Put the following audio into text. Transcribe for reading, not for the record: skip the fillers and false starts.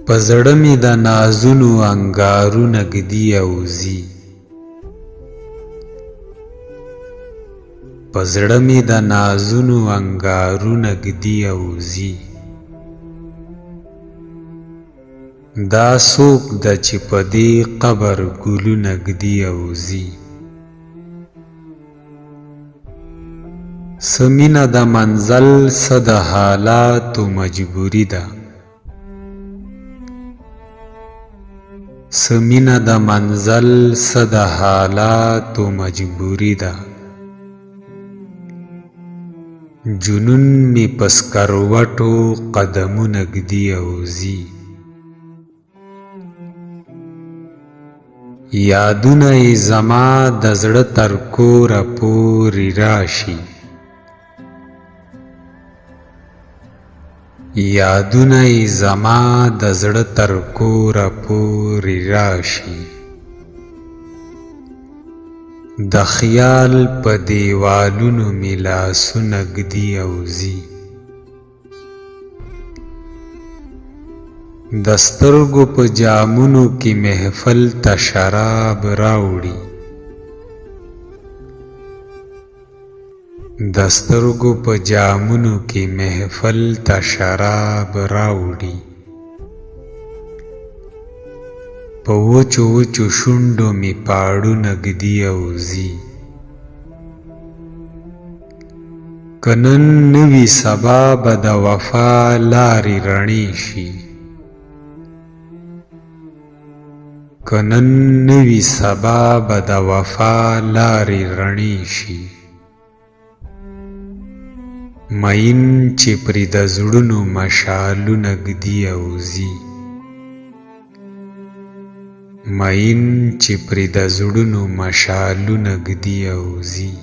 په زړه مې د نازونو انګارونه ږدي اوزي، په زړه مې د نازونو انګارونه ږدي اوزي. دا څوک ده چې په دې قبر ګلونه ږدي اوزي. څه مینه د منزل څه د حالاتو مجبوري ده، څه مینه د منزل څه د حالاتو مجبوري ده. جنون مې په سکروټو قدمونه ږدي اوزي. یادونه یې زما د زړه تر کوره پورې راشي، یادونه یې زما د زړه تر کوره پورې راشي. د خیال په دیوالونو مې لاسونه ږدي اوزي. د سترګو په جامونو کې محفل ته شراب راوړي، د سترګو په جامونو کې محفل ته شراب راوړي. په وچو وچو شونډو مې پاړونه ږدي اوزي. که نن نه وي سبا به د وفا لارې رڼې شي، که نن نه وي سبا به د وفا لارې رڼې شي. مین چې پرې د زړونو مشالونه ږدي اوزي، مین چې پرې د زړونو مشالونه ږدي اوزي.